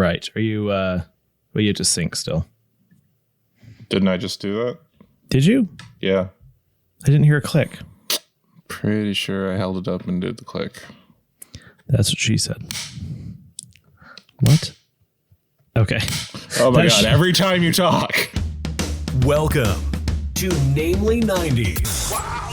Right. Are you, well, you have to sync still. Didn't I just do that? Did you? Yeah. I didn't hear a click. Pretty sure I held it up and did the click. That's what she said. What? Okay. Oh my God, every time you talk. Welcome to Namely 90s. Wow.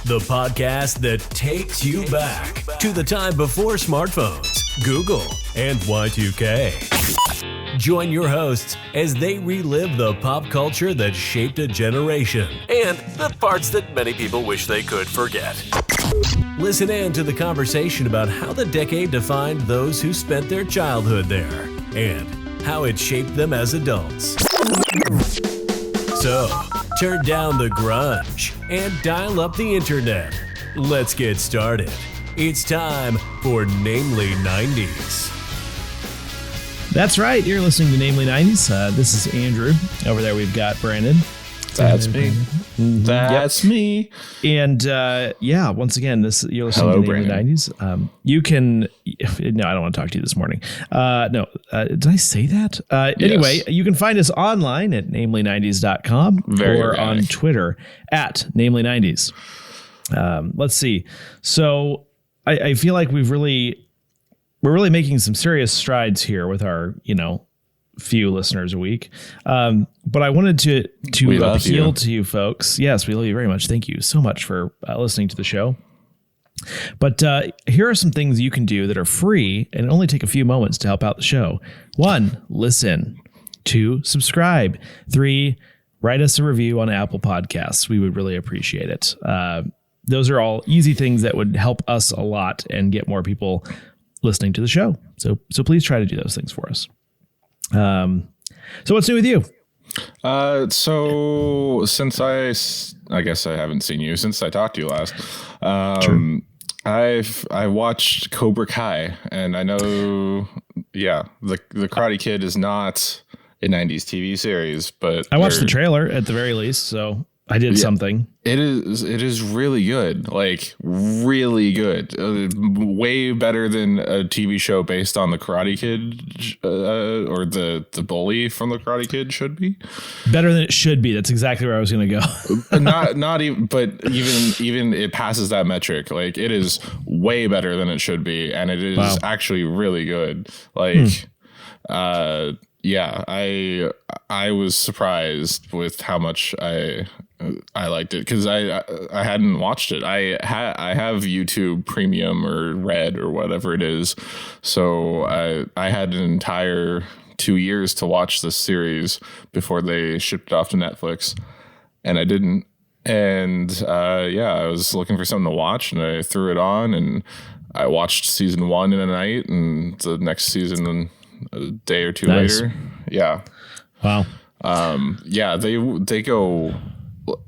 The podcast that takes you back to the time before smartphones, Google, and Y2K. Join your hosts as they relive the pop culture that shaped a generation and the parts that many people wish they could forget. Listen in to the conversation about how the decade defined those who spent their childhood there and how it shaped them as adults. So, turn down the grunge and dial up the internet. Let's get started. It's time for Namely 90s. That's right. You're listening to Namely 90s. This is Andrew. Over there, we've got Brandon. That's me. That's me. And yeah, once again, you're listening to Namely 90s. You can. No, I don't want to talk to you this morning. No, did I say that? Anyway, you can find us online at namely90s.com or on Twitter at namely90s. Let's see. So I feel like we're really making some serious strides here with our, few listeners a week. But I wanted to appeal to you folks. Yes, we love you very much. Thank you so much for listening to the show. But here are some things you can do that are free and only take a few moments to help out the show. 1, listen. 2, subscribe. 3, write us a review on Apple Podcasts. We would really appreciate it. Those are all easy things that would help us a lot and get more people listening to the show. So please try to do those things for us. So what's new with you? So since I guess I haven't seen you since I talked to you last. Sure. I watched Cobra Kai, and I know, the Karate Kid is not a 90s TV series, but I watched the trailer at the very least, so I did something. It is really good, like really good, way better than a TV show based on the Karate Kid or the bully from the Karate Kid should be. Better than it should be. That's exactly where I was going to go. not even, but even it passes that metric. Like it is way better than it should be, and it is actually really good. Like, yeah, I was surprised with how much I liked it because I hadn't watched it. I have YouTube Premium or Red or whatever it is, so I had an entire 2 years to watch this series before they shipped it off to Netflix, and I didn't. And I was looking for something to watch, and I threw it on, and I watched season 1 in a night, and the next season a day or two later. Yeah. Wow. They go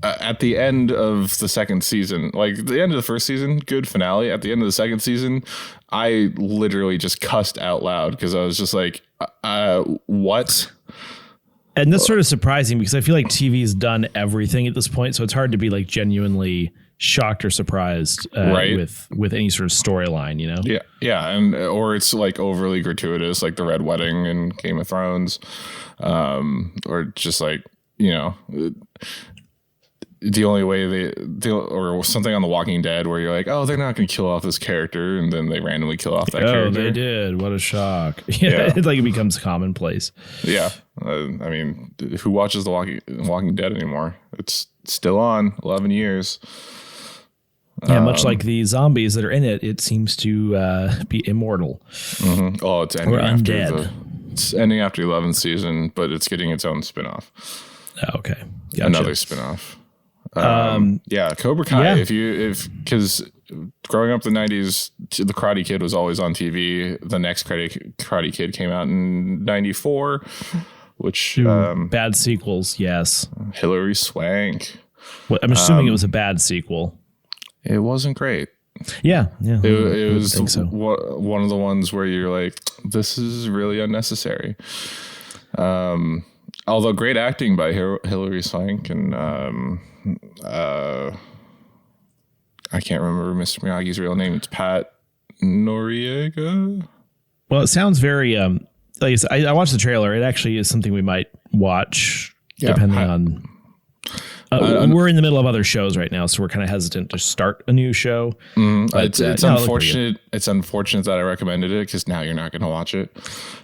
at the end of the second season, like the end of the first season, good finale. At the end of the second season, I literally just cussed out loud because I was just like, what? And that's sort of surprising because I feel like TV's done everything at this point. So it's hard to be like genuinely shocked or surprised with any sort of storyline, Yeah. And or it's like overly gratuitous, like the Red Wedding in Game of Thrones, or just like, the only way or something on The Walking Dead where you're like, oh, they're not going to kill off this character, and then they randomly kill off that character. Oh, they did. What a shock. Yeah. It's like it becomes commonplace. Yeah. I mean, who watches The Walking Dead anymore? It's still on 11 years. Yeah, much like the zombies that are in it, it seems to be immortal. Mm-hmm. Oh, it's ending undead. It's ending after 11th season, but it's getting its own spinoff. Oh, okay. Gotcha. Another spinoff. Cobra Kai. Because growing up in the 90s, the Karate Kid was always on TV. The next Karate Kid came out in 94, which bad sequels. Yes. Hilary Swank. Well, I'm assuming it was a bad sequel. It wasn't great. Yeah. It was one of the ones where you're like, this is really unnecessary. Although great acting by Hilary Swank and I can't remember Mr. Miyagi's real name. It's Pat Noriega. Well, it sounds very like I said, I watched the trailer. It actually is something we might watch depending on. We're in the middle of other shows right now, so we're kind of hesitant to start a new show. But, it's unfortunate. It's unfortunate that I recommended it because now you're not going to watch it.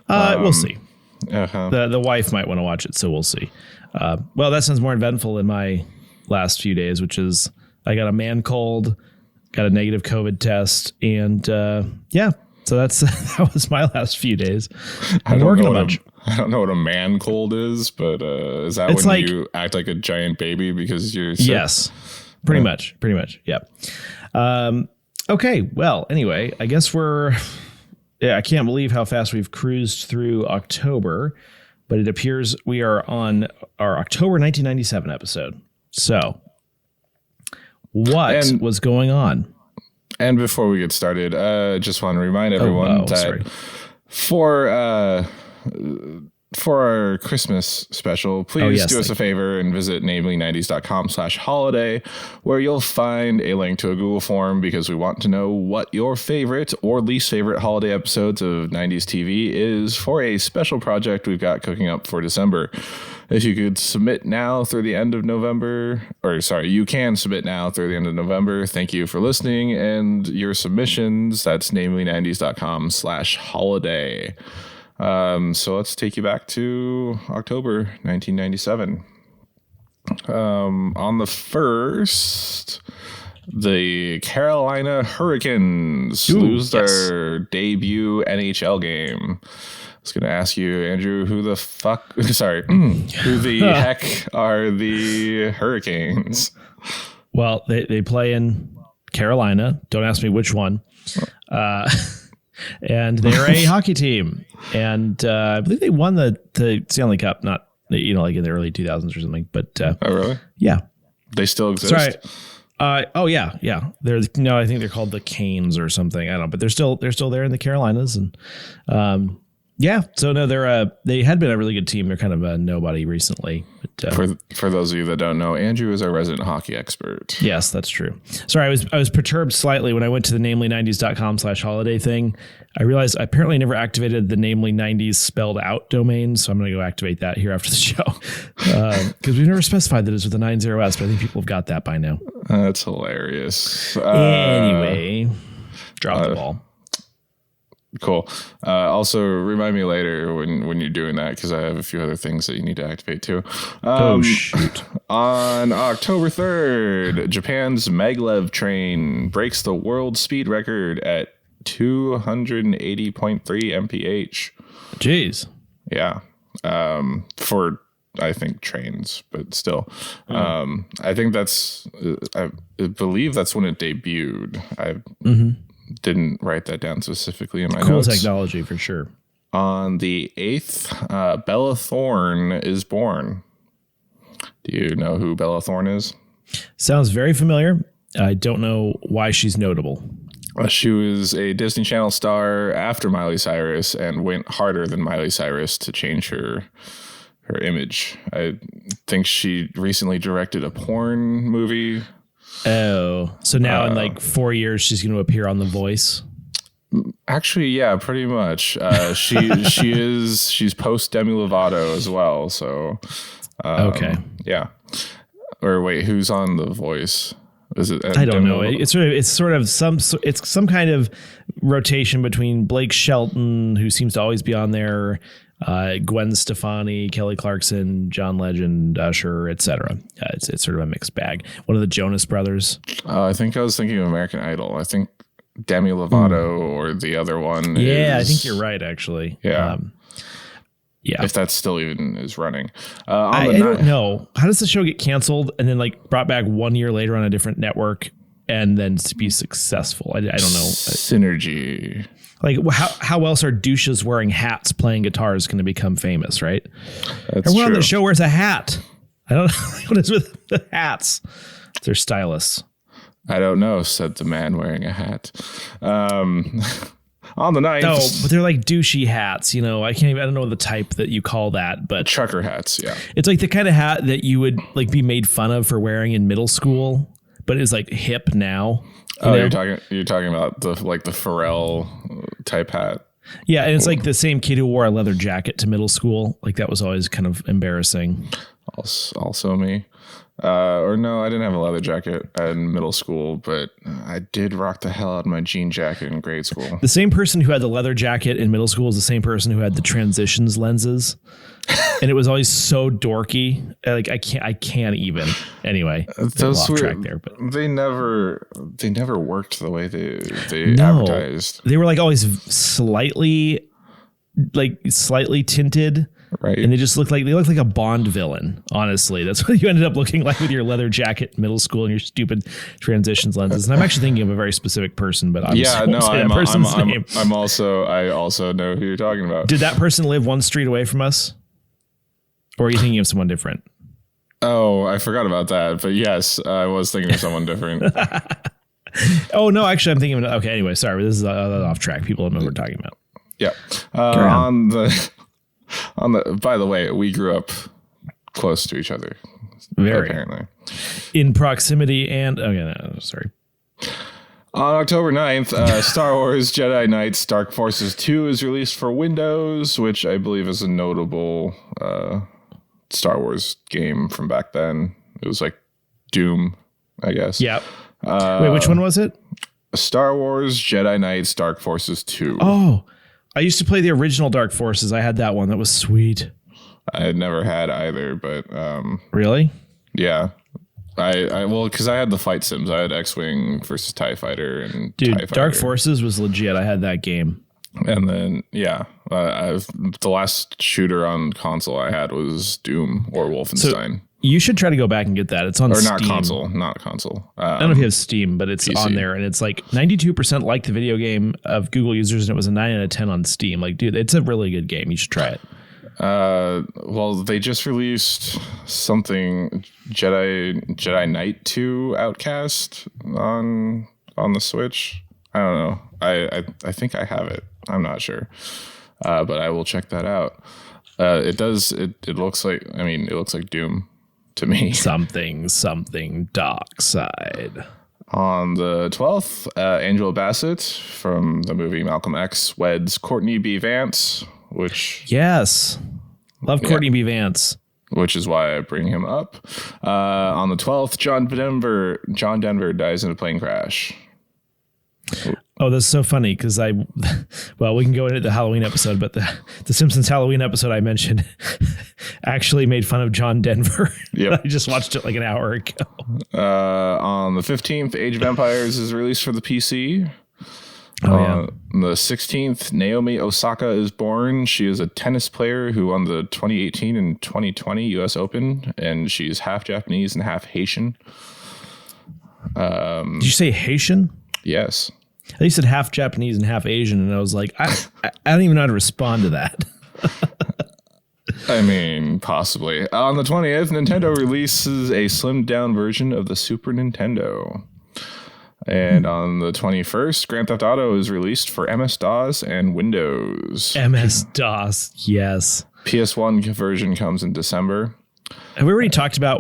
We'll see. The wife might want to watch it, so we'll see. Well, that sounds more eventful than my last few days, which is I got a man cold, got a negative COVID test, and so that was my last few days. I'm working a bunch. I don't know what a man cold is, but is that it's when you act like a giant baby because you're sick? Yes, pretty much. Yeah. Okay. Well, anyway, I guess I can't believe how fast we've cruised through October, but it appears we are on our October 1997 episode. So what was going on? And before we get started, I just want to remind everyone that for our Christmas special, please do us a favor and visit namely90s.com/holiday, where you'll find a link to a Google form because we want to know what your favorite or least favorite holiday episodes of 90s TV is for a special project we've got cooking up for December. If you could submit now through the end of November, you can submit now through the end of November. Thank you for listening and your submissions. That's namely90s.com/holiday. So let's take you back to October 1997. On the 1st, the Carolina Hurricanes lose their debut NHL game. I was going to ask you, Andrew, who the heck are the Hurricanes? Well, they play in Carolina. Don't ask me which one. And they're a hockey team. And I believe they won the Stanley Cup, not, like in the early 2000s or something. But oh, really? Yeah. They still exist? Sorry. Yeah. I think they're called the Canes or something. I don't know, but they're still there in the Carolinas. And so no, they had been a really good team. They're kind of a nobody recently. But, for those of you that don't know, Andrew is our resident hockey expert. Yes, that's true. Sorry, I was perturbed slightly when I went to the namely90s.com/holiday thing. I realized I apparently never activated the namely90s spelled out domain, so I'm going to go activate that here after the show because we've never specified that it's with the 90s, but I think people have got that by now. That's hilarious. Anyway, drop the ball. Cool. Also, remind me later when you're doing that because I have a few other things that you need to activate too. Shoot. On October 3rd, Japan's MacLeod train breaks the world speed record at 280.3 mph. Jeez. Yeah. For I think trains, but still, I think I believe that's when it debuted. Didn't write that down specifically in my notes. Cool technology for sure. On the 8th, Bella Thorne is born. Do you know who Bella Thorne is? Sounds very familiar. I don't know why she's notable. She was a Disney Channel star after Miley Cyrus and went harder than Miley Cyrus to change her image. I think she recently directed a porn movie. Oh, so now in like 4 years, she's going to appear on The Voice. Actually, yeah, pretty much. She's post Demi Lovato as well. So, okay. Yeah. Or wait, who's on The Voice? Is it? I don't know. It's some kind of rotation between Blake Shelton, who seems to always be on there, Gwen Stefani, Kelly Clarkson, John Legend, Usher, etc. It's sort of a mixed bag. One of the Jonas Brothers. I think I was thinking of American Idol. I think Demi Lovato or the other one. Yeah, I think you're right. Actually. Yeah. Yeah. If that still even is running. I don't know. How does the show get canceled and then like brought back 1 year later on a different network and then to be successful? I don't know. Synergy. Like how else are douches wearing hats playing guitars going to become famous, right? That's Everyone true. on the show wears a hat. I don't know what is with the hats. They're stylists. I don't know, said the man wearing a hat. On the 9th. No, but they're like douchey hats, I don't know the type that you call that, but trucker hats, yeah. It's like the kind of hat that you would like be made fun of for wearing in middle school, but is like hip now. You're talking about the Pharrell type hat. Yeah, and it's like the same kid who wore a leather jacket to middle school. Like that was always kind of embarrassing. Also me. Or no, I didn't have a leather jacket in middle school, but I did rock the hell out of my jean jacket in grade school. The same person who had the leather jacket in middle school is the same person who had the transitions lenses. And it was always so dorky. Like I can't even. Anyway, those off track there, but they never worked the way they advertised. They were like always slightly tinted. Right. And they looked like a Bond villain. Honestly, that's what you ended up looking like with your leather jacket in middle school and your stupid transitions lenses. And I'm actually thinking of a very specific person, but obviously I also know who you're talking about. Did that person live one street away from us? Or are you thinking of someone different? Oh, I forgot about that. But yes, I was thinking of someone different. Oh, no, actually, I'm thinking of... Okay, anyway, sorry. This is off track. People don't know what we're talking about. Yeah. By the way, we grew up close to each other. Very. Apparently. In proximity and... Okay, no, sorry. On October 9th, Star Wars Jedi Knights Dark Forces 2 is released for Windows, which I believe is a notable Star Wars game from back then. It was like Doom, I guess. Yeah. Wait, which one was it? Star Wars Jedi Knights Dark Forces 2. Oh, I used to play the original Dark Forces. I had that one. That was sweet. I had never had either, but... Really? Yeah. Because I had the fight sims. I had X-Wing versus TIE Fighter and Dude, TIE Fighter. Dark Forces was legit. I had that game. And then, yeah, the last shooter on console I had was Doom or Wolfenstein. So you should try to go back and get that. It's on Steam. Not console. I don't know if you have Steam, but it's PC. On there. And it's like 92% like the video game of Google users. And it was a 9 out of 10 on Steam. Like, dude, it's a really good game. You should try it. Well, they just released something Jedi Knight 2 Outcast on the Switch. I don't know. I think I have it. I'm not sure. But I will check that out. It looks like Doom to me. Something dark side. On the 12th, Angela Bassett from the movie Malcolm X weds Courtney B. Vance, which... Yes. Love Courtney B. Vance. Which is why I bring him up. On the 12th, John Denver dies in a plane crash. Oh, that's so funny because we can go into the Halloween episode, but the Simpsons Halloween episode I mentioned actually made fun of John Denver. Yep. I just watched it like an hour ago. On the 15th, Age of Empires is released for the PC. On the 16th, Naomi Osaka is born. She is a tennis player who won the 2018 and 2020 U.S. Open, and she's half Japanese and half Haitian. Did you say Haitian? Yes. You said half Japanese and half Asian, and I was like, I don't even know how to respond to that. I mean, possibly. On the 20th, Nintendo releases a slimmed-down version of the Super Nintendo. And on the 21st, Grand Theft Auto is released for MS-DOS and Windows. MS-DOS, yes. PS1 version comes in December. Have we already talked about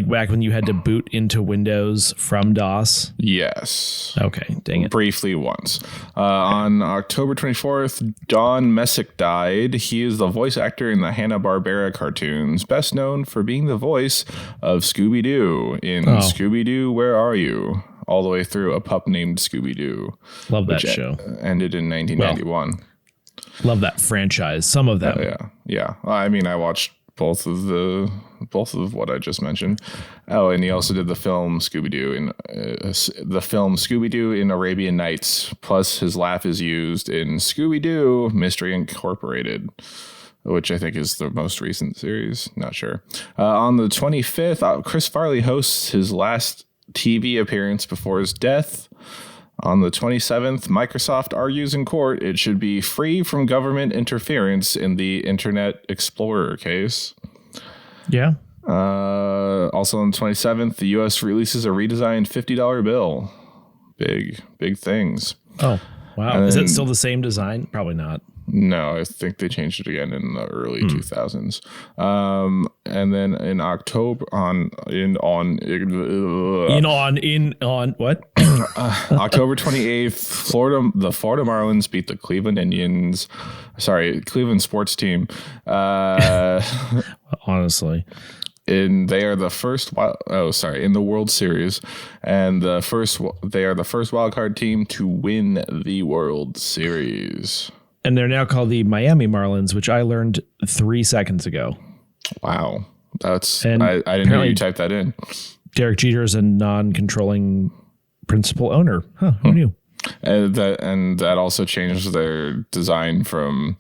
back when you had to boot into Windows from DOS? Yes. Okay, dang it. Briefly once. On October 24th, Don Messick died. He is the voice actor in the Hanna-Barbera cartoons, best known for being the voice of Scooby-Doo in Scooby-Doo, Where Are You? All the way through A Pup Named Scooby-Doo. Love that show. Ended in 1991. Love that franchise. Some of them. Yeah. I mean, I watched both of what I just mentioned. Oh, and he also did the film Scooby-Doo in Arabian Nights. Plus, his laugh is used in Scooby-Doo Mystery Incorporated, which I think is the most recent series. Not sure. On the 25th, Chris Farley hosts his last TV appearance before his death. On the 27th, Microsoft argues in court it should be free from government interference in the Internet Explorer case. Yeah. Also on the 27th, the U.S. releases a redesigned $50 bill. Big things. Oh, wow. Is it still the same design? Probably not. No, I think they changed it again in the early 2000s. And then in October what? October 28th, the Florida Marlins beat the Cleveland sports team. Honestly. They are the first in the World Series, and they are the first wild card team to win the World Series. And they're now called the Miami Marlins, which I learned 3 seconds ago. Wow. I didn't know you typed that in. Derek Jeter is a non-controlling principal owner. Huh, who knew? And that also changed their design from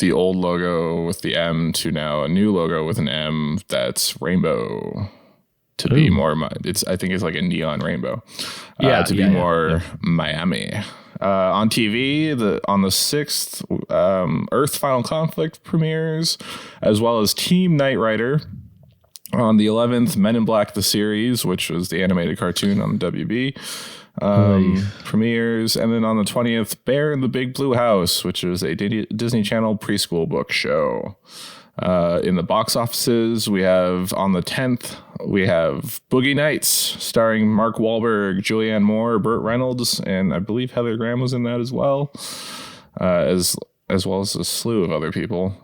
the old logo with the M to now a new logo with an M that's rainbow to be more. I think it's like a neon rainbow. To be more Miami. On TV, on the 6th, Earth Final Conflict premieres, as well as Team Knight Rider. On the 11th, Men in Black the series, which was the animated cartoon on the WB, premieres. And then on the 20th, Bear in the Big Blue House, which was a Disney Channel preschool book show. In the box offices, we have on the 10th, we have Boogie Nights, starring Mark Wahlberg, Julianne Moore, Burt Reynolds, and I believe Heather Graham was in that as well, as well as a slew of other people.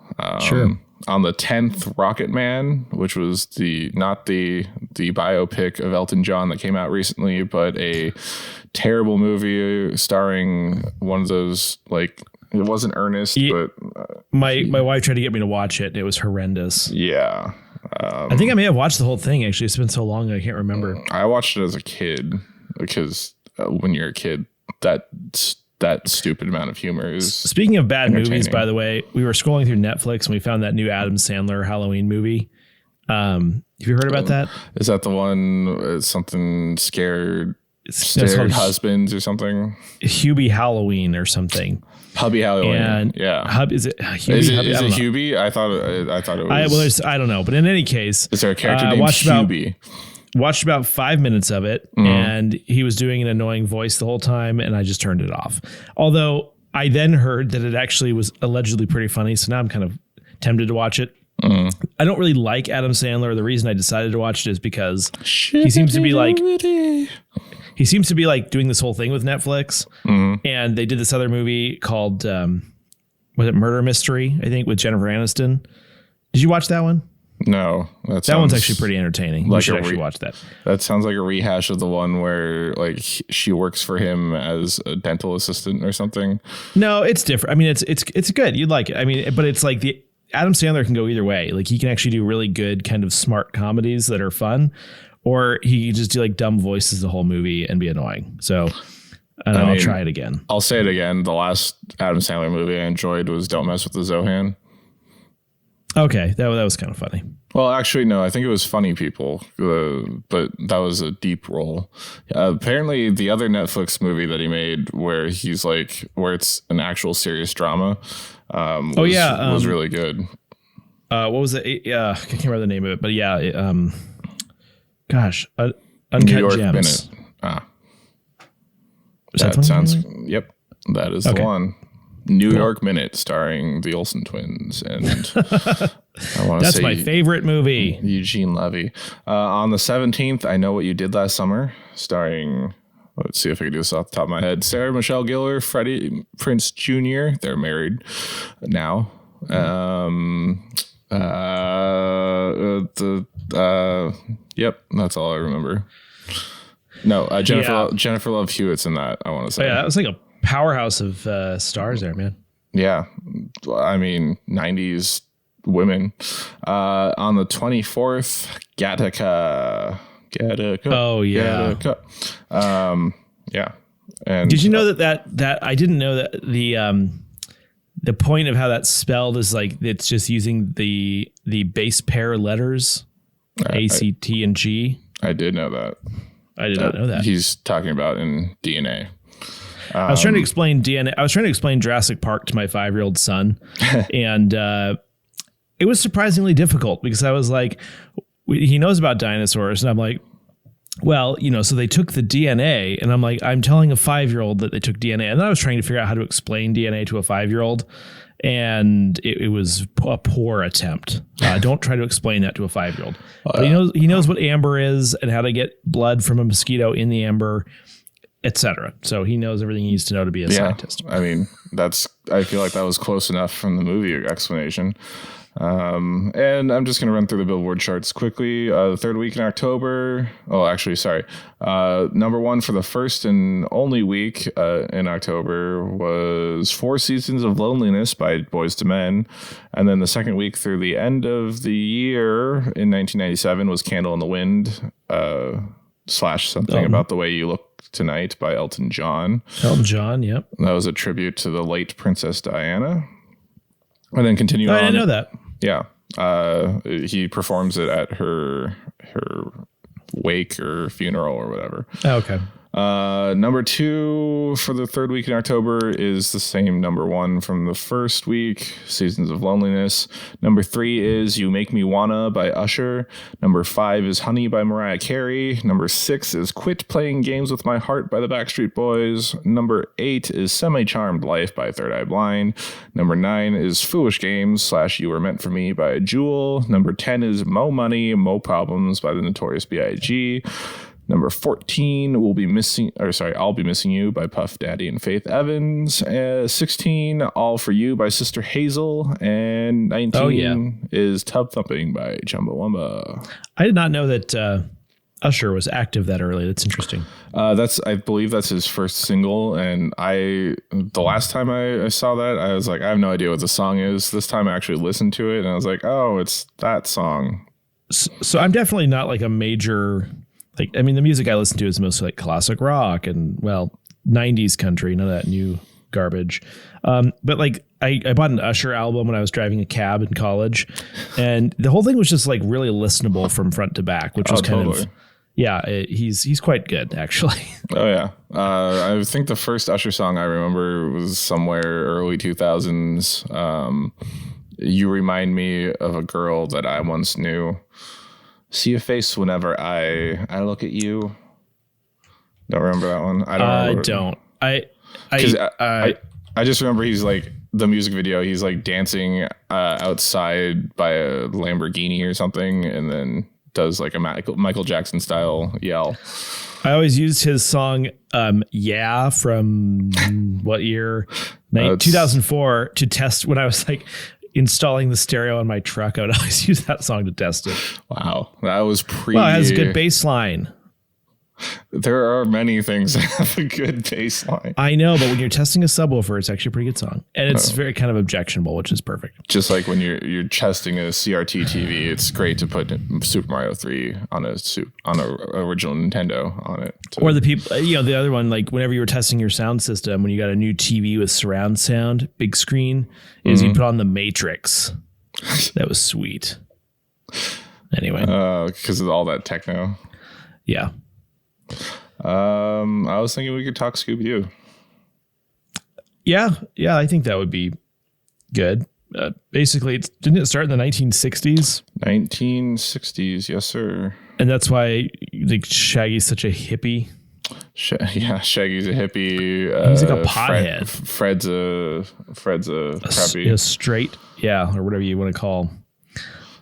Sure. On the 10th, Rocket Man, which was not the biopic of Elton John that came out recently, but a terrible movie starring one of those, like, it wasn't Ernest, but my wife tried to get me to watch it. It was horrendous. Yeah. I think I may have watched the whole thing. Actually, it's been so long I can't remember. I watched it as a kid because when you're a kid, that stupid amount of humor is. Speaking of bad movies, by the way, we were scrolling through Netflix and we found that new Adam Sandler Halloween movie. Have you heard about that? Is that the one? Something scared husbands or something? Hubie Halloween or something. Hubby Halloween. And is it Hubie? I thought it was. I don't know, but in any case, is there a character named Hubie? Watched about 5 minutes of it, and he was doing an annoying voice the whole time, and I just turned it off. Although I then heard that it actually was allegedly pretty funny, so now I'm kind of tempted to watch it. I don't really like Adam Sandler. The reason I decided to watch it is because he seems to be like doing this whole thing with Netflix, and they did this other movie called was it Murder Mystery? I think with Jennifer Aniston. Did you watch that one? No, that one's actually pretty entertaining. You should actually watch that. That sounds like a rehash of the one where like she works for him as a dental assistant or something. No, it's different. I mean, it's good. You'd like it. I mean, but it's like Adam Sandler can go either way. Like he can actually do really good kind of smart comedies that are fun, or he can just do like dumb voices the whole movie and be annoying. So I'll try it again. I'll say it again. The last Adam Sandler movie I enjoyed was Don't Mess with the Zohan. Okay, that was kind of funny. Well, actually, no, I think it was Funny People, but that was a deep role. Apparently, the other Netflix movie that he made where it's an actual serious drama was really good. What was it? I can't remember the name of it, but yeah, Uncut New York Gems. Minute. That sounds. Yep, that is the one. New York Minute, starring the Olsen twins, and that's my favorite movie. Eugene Levy. On the 17th, I Know What You Did Last Summer, starring. Let's see if I can do this off the top of my head. Sarah Michelle Gellar, Freddie Prinze Jr. They're married now. Yep, that's all I remember. No, Jennifer Love Hewitt's in that. I want to say. Oh, yeah, that was like a powerhouse of stars there, man. Yeah, I mean 90s women. On the 24th, Gattaca. Oh yeah. Gattaca. Yeah. And did you know that I didn't know that the point of how that's spelled is like it's just using the base pair letters A, C, T, and G. I did know that. I did not know that. He's talking about in DNA. I was trying to explain DNA. I was trying to explain Jurassic Park to my 5-year-old son, and it was surprisingly difficult because I was like, he knows about dinosaurs, and I'm like, Well, so they took the DNA, and I'm telling a 5-year-old that they took DNA, and then I was trying to figure out how to explain DNA to a 5-year-old, and it was a poor attempt. Don't try to explain that to a 5-year-old. But he knows what amber is and how to get blood from a mosquito in the amber, etc. So he knows everything he needs to know to be a scientist. I mean, I feel like that was close enough from the movie explanation. And I'm just going to run through the Billboard charts quickly. The third week in October. Oh, actually, sorry. Number one for the first and only week in October was 4 Seasons of Loneliness by Boyz II Men. And then the second week through the end of the year in 1997 was Candle in the Wind / Something About the Way You Look Tonight by Elton John. Elton John, yep. That was a tribute to the late Princess Diana. And then continue on. I didn't know that. Yeah. He performs it at her wake or funeral or whatever. Oh, okay. Number 2 for the third week in October is the same number 1 from the first week, Seasons of Loneliness. Number 3 is You Make Me Wanna by Usher. Number 5 is Honey by Mariah Carey. Number 6 is Quit Playing Games with My Heart by the Backstreet Boys. Number 8 is Semi-Charmed Life by Third Eye Blind. Number 9 is Foolish Games / You Were Meant for Me by Jewel. Number 10 is Mo Money, Mo Problems by the Notorious B.I.G. Number 14 I'll Be Missing You by Puff Daddy and Faith Evans. 16, All For You by Sister Hazel. And 19 is Tub Thumping by Chumbawamba. I did not know that Usher was active that early. That's interesting. I believe that's his first single. And the last time I saw that, I was like, I have no idea what the song is. This time I actually listened to it and I was like, oh, it's that song. So I'm definitely not like a major... the music I listen to is mostly like classic rock and 90s country, none of that new garbage. But like I bought an Usher album when I was driving a cab in college, and the whole thing was just like really listenable from front to back, which was he's quite good actually. Oh yeah. I think the first Usher song I remember was somewhere early 2000s. You Remind Me of a Girl That I Once Knew. See your face whenever I look at you. Don't remember that one. I don't. I just remember he's like the music video. He's like dancing outside by a Lamborghini or something, and then does like a Michael Jackson style yell. I always used his song "Yeah" from what year? 2004 to test when I was like installing the stereo on my truck. I would always use that song to test it. Wow. That was Well, it has a good bass line. There are many things that have a good bass line. I know, but when you're testing a subwoofer, it's actually a pretty good song. And it's very kind of objectionable, which is perfect. Just like when you're testing a CRT TV, it's great to put Super Mario 3 on a original Nintendo on it. Or the people, the other one, like whenever you were testing your sound system, when you got a new TV with surround sound, big screen, is you put on The Matrix. That was sweet. Anyway. Because of all that techno. Yeah. I was thinking we could talk Scooby-Doo. Yeah, I think that would be good. Basically, didn't it start in the 1960s? 1960s, yes, sir. And that's why Shaggy's such a hippie. Shaggy's a hippie. He's like a pothead. Fred's a preppy. A straight, or whatever you want to call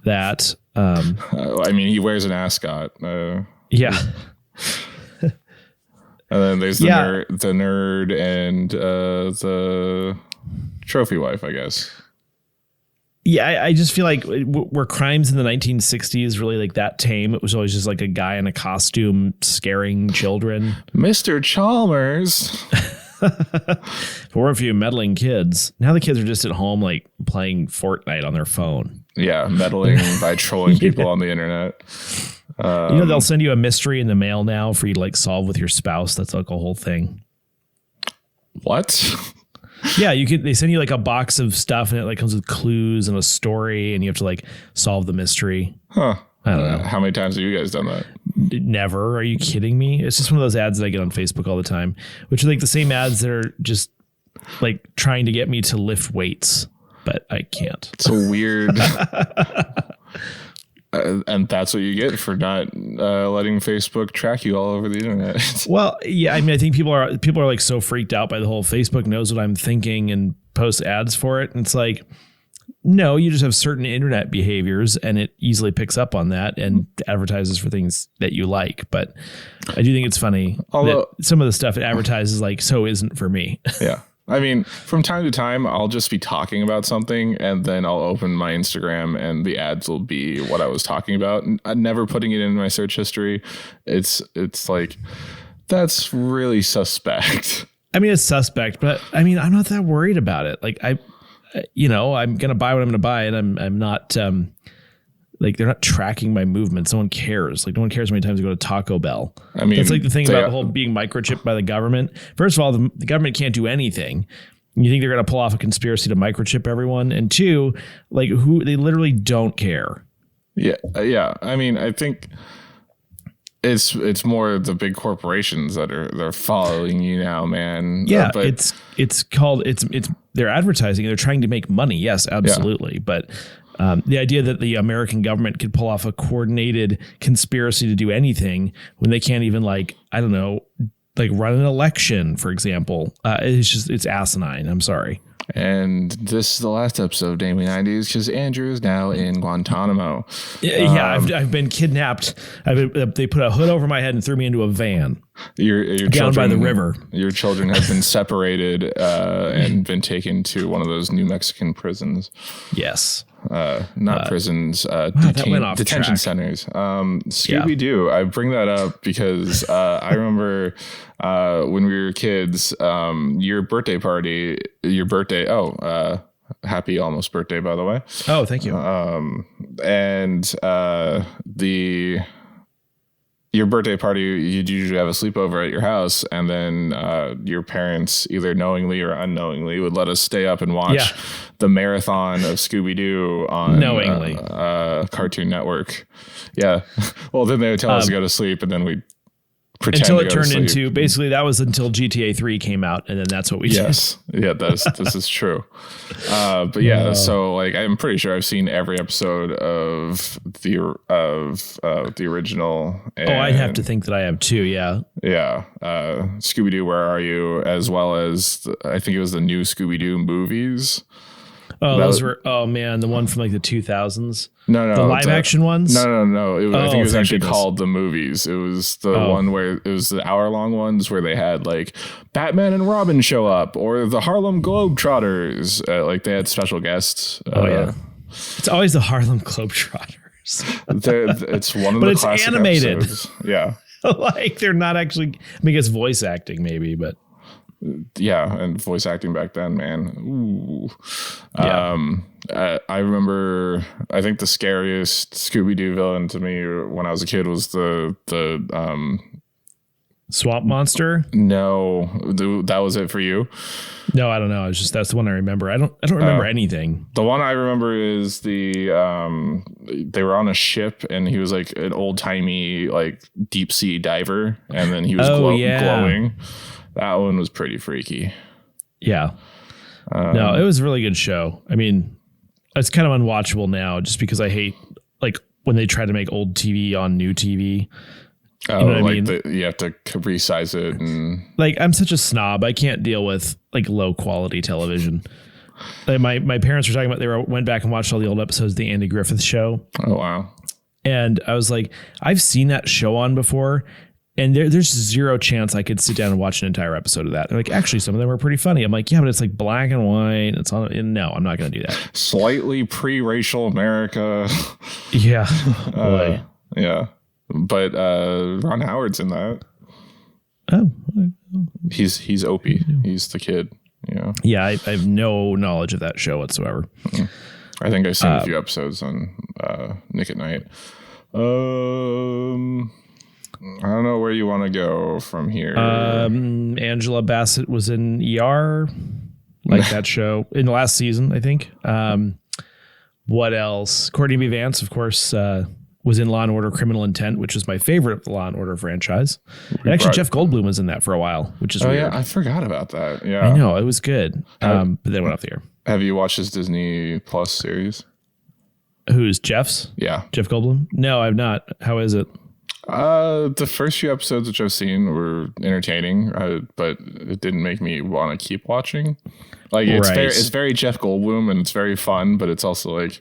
that. He wears an ascot. Yeah. And then there's the nerd and the trophy wife, I guess. Yeah, I just feel like were crimes in the 1960s really like that tame? It was always just like a guy in a costume scaring children. Mr. Chalmers. For a few meddling kids. Now the kids are just at home like playing Fortnite on their phone. Yeah, meddling by trolling people on the internet. They'll send you a mystery in the mail now for you to like solve with your spouse. That's like a whole thing. What? Yeah, they send you like a box of stuff and it like comes with clues and a story and you have to like solve the mystery. Huh. I don't know. How many times have you guys done that? Never. Are you kidding me? It's just one of those ads that I get on Facebook all the time, which are like the same ads that are just like trying to get me to lift weights, but I can't. It's a weird... and that's what you get for not letting Facebook track you all over the internet. Well, yeah, I mean, I think people are like so freaked out by the whole Facebook knows what I'm thinking and posts ads for it. And it's like, no, you just have certain internet behaviors and it easily picks up on that and advertises for things that you like. But I do think it's funny that some of the stuff it advertises like so isn't for me. Yeah. I mean, from time to time, I'll just be talking about something and then I'll open my Instagram and the ads will be what I was talking about. And I'm never putting it in my search history. It's like, that's really suspect. I mean, it's suspect, but I mean, I'm not that worried about it. Like I'm going to buy what I'm going to buy and I'm not like they're not tracking my movements. No one cares. Like no one cares how many times I go to Taco Bell. I mean, that's like the thing about the whole being microchipped by the government. First of all, the government can't do anything. You think they're going to pull off a conspiracy to microchip everyone? And two, like they literally don't care. Yeah. Yeah. I mean, I think it's more the big corporations that they're following you now, man. Yeah. But it's called they're advertising. They're trying to make money. Yes, absolutely. Yeah. But the idea that the American government could pull off a coordinated conspiracy to do anything when they can't even like run an election, for example, it's asinine. I'm sorry. And this is the last episode of Namely 90s because Andrew is now in Guantanamo. Yeah, I've been kidnapped. They put a hood over my head and threw me into a van. Your down children, by the river. Your children have been separated and been taken to one of those New Mexican prisons. Yes. Not prisons, detention centers. Scooby-Doo. I bring that up because I remember when we were kids, your birthday party, happy almost birthday, by the way. Oh, thank you. Your birthday party, you'd usually have a sleepover at your house, and then your parents, either knowingly or unknowingly, would let us stay up and watch the marathon of Scooby-Doo on knowingly Cartoon Network. Yeah. Well, then they would tell us to go to sleep, and then we'd pretend until it turned into basically that was until GTA 3 came out, and then that's what we did. Yes. Yeah, this is true. But yeah, so like I'm pretty sure I've seen every episode of the original. And, I'd have to think that I have too. Yeah. Yeah. Scooby-Doo, Where Are You? As well as I think it was the new Scooby-Doo movies. Oh, the one from like the 2000s. No, the live action ones. No. I think it was actually called the movies. It was the one where it was the hour-long ones where they had like Batman and Robin show up, or the Harlem Globetrotters. Like they had special guests. Yeah, it's always the Harlem Globetrotters. It's one of the classic animated. Episodes. Yeah, like they're not actually. I mean, it's voice acting maybe, but. Yeah, and voice acting back then, man. Ooh. Yeah. I remember. I think the scariest Scooby-Doo villain to me when I was a kid was the Swamp Monster. No, that was it for you. No, I don't know. It's just that's the one I remember. I don't remember anything. The one I remember is they were on a ship and he was like an old timey like deep sea diver, and then he was glowing. That one was pretty freaky. Yeah. No, it was a really good show. I mean, it's kind of unwatchable now just because I hate like when they try to make old TV on new TV. You know what I mean? You have to resize it. And like, I'm such a snob. I can't deal with like low quality television. Like, my parents were talking about, went back and watched all the old episodes of the Andy Griffith Show. Oh, wow. And I was like, I've seen that show on before. And there's zero chance I could sit down and watch an entire episode of that. And like, actually, some of them were pretty funny. I'm like, yeah, but it's like black and white. It's on. No, I'm not going to do that. Slightly pre-racial America. Yeah. Yeah. But Ron Howard's in that. Oh. He's Opie. He's the kid. Yeah. Yeah, I have no knowledge of that show whatsoever. I think I've seen a few episodes on Nick at Night. I don't know where you want to go from here. Angela Bassett was in ER, like that show in the last season, I think. What else? Courtney B. Vance, of course, was in Law & Order Criminal Intent, which is my favorite of the Law & Order franchise. And actually, Jeff Goldblum was in that for a while, which is weird. Yeah, I forgot about that. Yeah, I know. It was good. But then went off the air. Have you watched his Disney Plus series? Who's Jeff's? Yeah. Jeff Goldblum? No, I've not. How is it? The first few episodes which I've seen were entertaining, but it didn't make me want to keep watching. Like it's very Jeff Goldblum and it's very fun, but it's also like,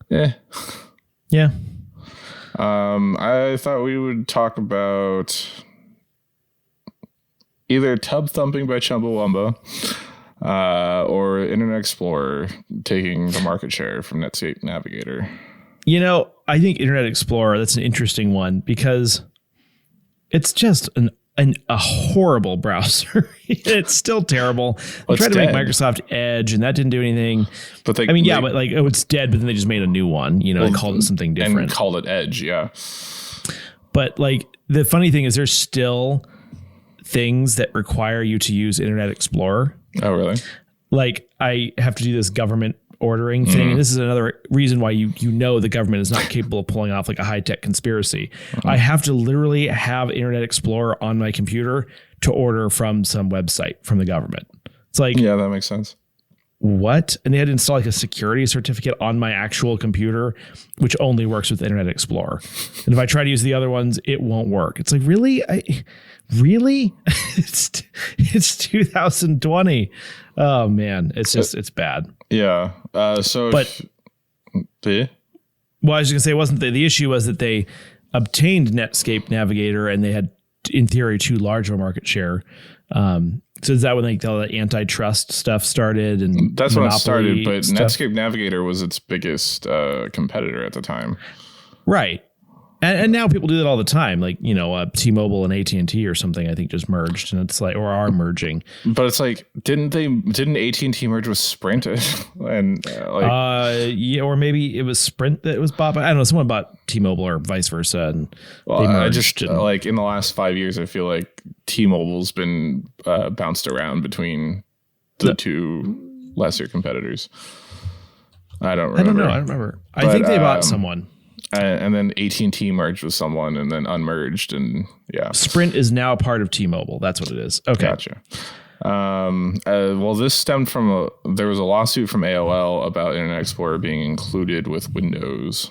yeah. I thought we would talk about either Tub Thumping by Chumbawamba or Internet Explorer taking the market share from Netscape Navigator. I think Internet Explorer, that's an interesting one because it's just a horrible browser. It's still terrible. They tried to make Microsoft Edge and that didn't do anything. But it's dead, but then they just made a new one. They called it something different. And called it Edge, yeah. But the funny thing is there's still things that require you to use Internet Explorer. Oh, really? I have to do this government ordering thing. And this is another reason why the government is not capable of pulling off a high-tech conspiracy. I have to literally have Internet Explorer on my computer to order from some website from the government. It's yeah, that makes sense. What? And they had to install a security certificate on my actual computer, which only works with Internet Explorer. And if I try to use the other ones, it won't work. It's really? It's 2020. Oh man, it's bad. Yeah. Well, I was just gonna say, it wasn't the issue was that they obtained Netscape Navigator and they had, in theory, too large of a market share. So is that when all the antitrust stuff started? And that's when it started. But stuff? Netscape Navigator was its biggest competitor at the time, right? And now people do that all the time, T-Mobile and AT&T or something. I think just merged, and it's or are merging. But it's didn't AT&T merge with Sprint? And or maybe it was Sprint that was bought by, I don't know, someone bought T-Mobile or vice versa, and they merged. In the last 5 years, I feel like T-Mobile's been bounced around between the two lesser competitors. I don't remember. I don't remember. I think they bought someone. And then AT&T merged with someone and then unmerged. And yeah. Sprint is now a part of T-Mobile. That's what it is. Okay. Gotcha. Well, this stemmed from there was a lawsuit from AOL about Internet Explorer being included with Windows.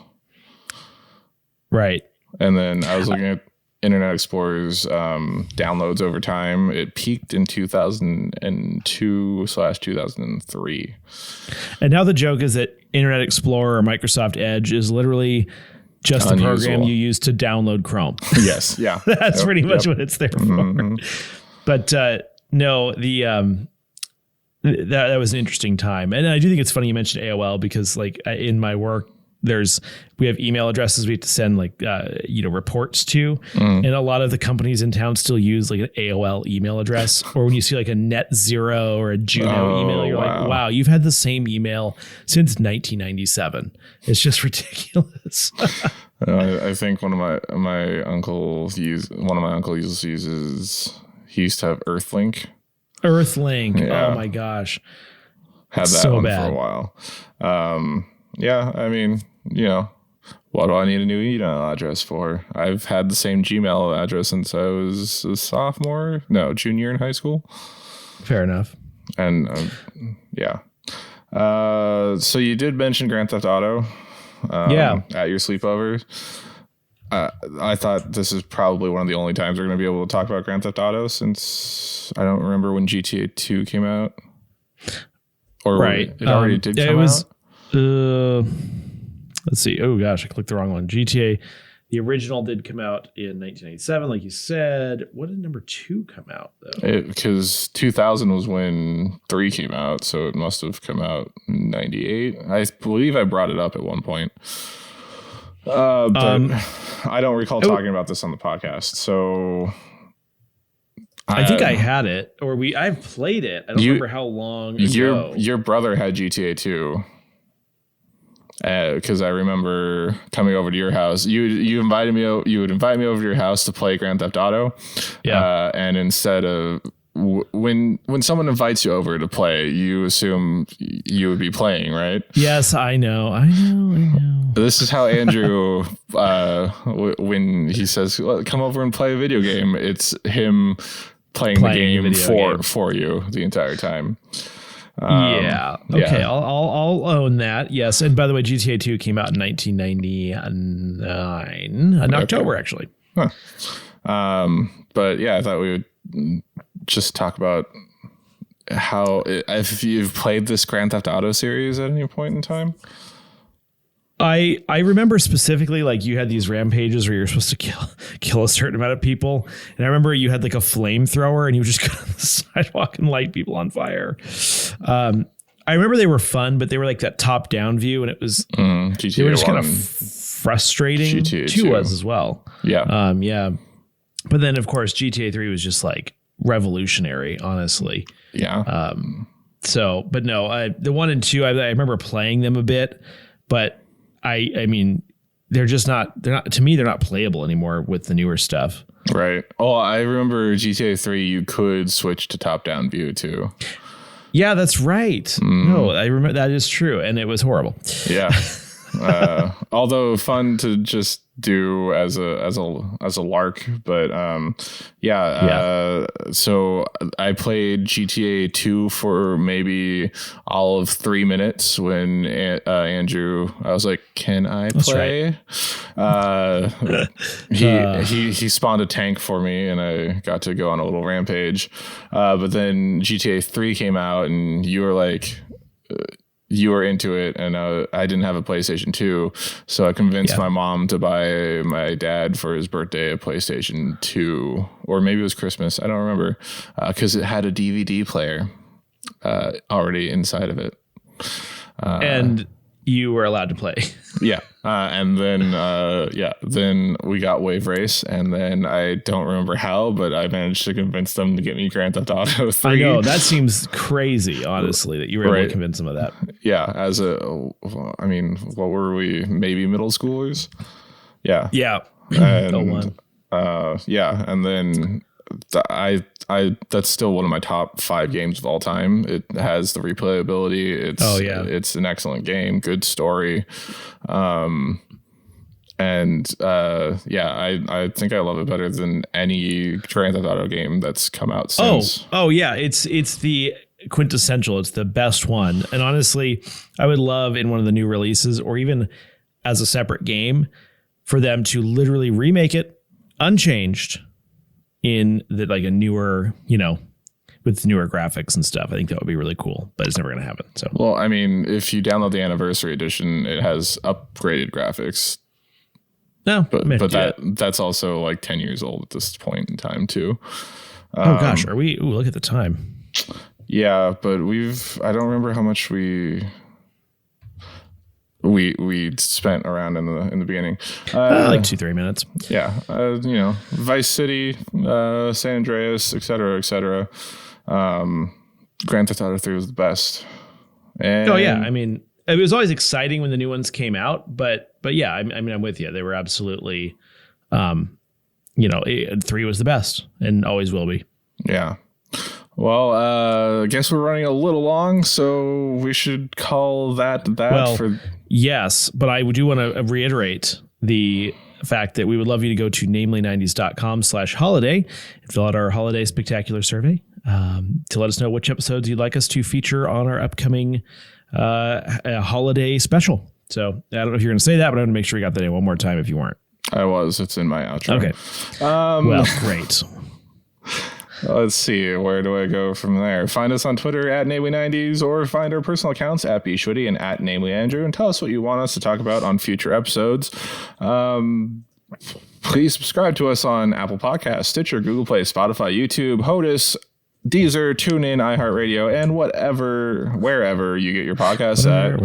Right. And then I was looking at Internet Explorer's downloads over time. It peaked in 2002/2003. And now the joke is that Internet Explorer or Microsoft Edge is literally just the program you use to download Chrome. Yes. Yeah. That's pretty much what it's there for. Mm-hmm. But no, that was an interesting time. And I do think it's funny you mentioned AOL because in my work, we have email addresses we have to send reports to, and a lot of the companies in town still use an AOL email address. Or when you see a Net Zero or a Juno email, you're wow, you've had the same email since 1997. It's just ridiculous. I think one of my uncles uses. He used to have Earthlink. Yeah. Oh my gosh, had that one bad. For a while. Yeah, I mean, what do I need a new email address for? I've had the same Gmail address since I was a junior in high school. Fair enough. And yeah. So you did mention Grand Theft Auto at your sleepover. I thought this is probably one of the only times we're going to be able to talk about Grand Theft Auto since I don't remember when GTA 2 came out. Or right. It already did come out. Let's see. Oh gosh, I clicked the wrong one. GTA, the original did come out in 1997, like you said. What did number 2 come out though? Because 2000 was when 3 came out, so it must have come out in 98. I believe I brought it up at one point, but I don't recall talking about this on the podcast. So I think I had it, or I've played it. I don't remember how long ago. Your brother had GTA 2. Because I remember coming over to your house. You invited me. You would invite me over to your house to play Grand Theft Auto. Yeah. And instead of when someone invites you over to play, you assume you would be playing, right? Yes, I know. This is how Andrew, when he says, "Come over and play a video game," it's him playing the game for you the entire time. Okay. Yeah. I'll own that. Yes. And by the way, GTA 2 came out in 1999 in October, actually. Huh. But yeah, I thought we would just talk about how, if you've played this Grand Theft Auto series at any point in time. I remember specifically, like, you had these rampages where you're supposed to kill a certain amount of people. And I remember you had like a flamethrower and you would just go on the sidewalk and light people on fire. I remember they were fun, but they were like that top down view, and it was, GTA they were just 1, kind of frustrating. GTA 2 was as well. Yeah. Yeah. But then of course GTA 3 was just like revolutionary, honestly. Yeah. But no, the 1 and 2, I remember playing them a bit, but I mean, they're not, to me, they're not playable anymore with the newer stuff. Right. Oh, I remember GTA 3, you could switch to top-down view too. Yeah, that's right. No, I remember, that is true. And it was horrible. Yeah. Although fun to just do as a lark, but so I played GTA 2 for maybe all of 3 minutes when Andrew, I was like, can I play? Right. He spawned a tank for me and I got to go on a little rampage, but then GTA 3 came out and you were like, you were into it, and I didn't have a PlayStation 2, so I convinced my mom to buy my dad for his birthday a PlayStation 2, or maybe it was Christmas, I don't remember, because it had a DVD player already inside of it. And you were allowed to play. Yeah. And then, then we got Wave Race, and then I don't remember how, but I managed to convince them to get me Grand Theft Auto 3. I know, that seems crazy, honestly, that you were able to convince them of that. Yeah. What were we? Maybe middle schoolers? Yeah. Yeah. And, and then that's still one of my top 5 games of all time. It has the replayability. It's an excellent game, good story. I think I love it better than any Grand Theft Auto game that's come out since. Oh yeah, it's the quintessential. It's the best one. And honestly, I would love in one of the new releases, or even as a separate game, for them to literally remake it unchanged in like a newer, with newer graphics and stuff. I think that would be really cool, but it's never going to happen. So, well, I mean, if you download the anniversary edition, it has upgraded graphics. No, but that's also like 10 years old at this point in time too. Oh gosh, are we? Ooh, look at the time. Yeah, but I don't remember how much we spent around in the beginning, like 2-3 minutes. Yeah. Vice City, San Andreas, etc. Grand Theft Auto 3 was the best. And I mean, it was always exciting when the new ones came out, but yeah, I mean, I'm with you. They were absolutely, 3 was the best and always will be. Yeah. Well, I guess we're running a little long, so we should call that. Yes, but I do want to reiterate the fact that we would love you to go to namely90s.com/holiday and fill out our holiday spectacular survey to let us know which episodes you'd like us to feature on our upcoming holiday special. So I don't know if you're going to say that, but I'm going to make sure we got that in one more time if you weren't. I was. It's in my outro. Okay. Well, great. Let's see. Where do I go from there? Find us on Twitter at Namely90s, or find our personal accounts at bshwitty and at NamelyAndrew, and tell us what you want us to talk about on future episodes. Please subscribe to us on Apple Podcasts, Stitcher, Google Play, Spotify, YouTube, Hodis, Deezer, TuneIn, iHeartRadio, and wherever you get your podcasts at.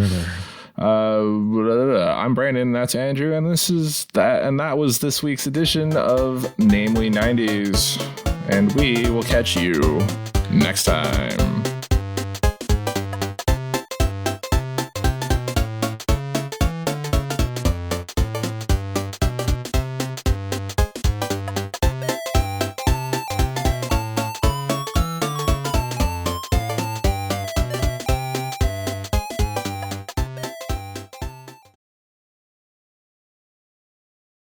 I'm Brandon, that's Andrew, and that was this week's edition of Namely 90s. And we will catch you next time.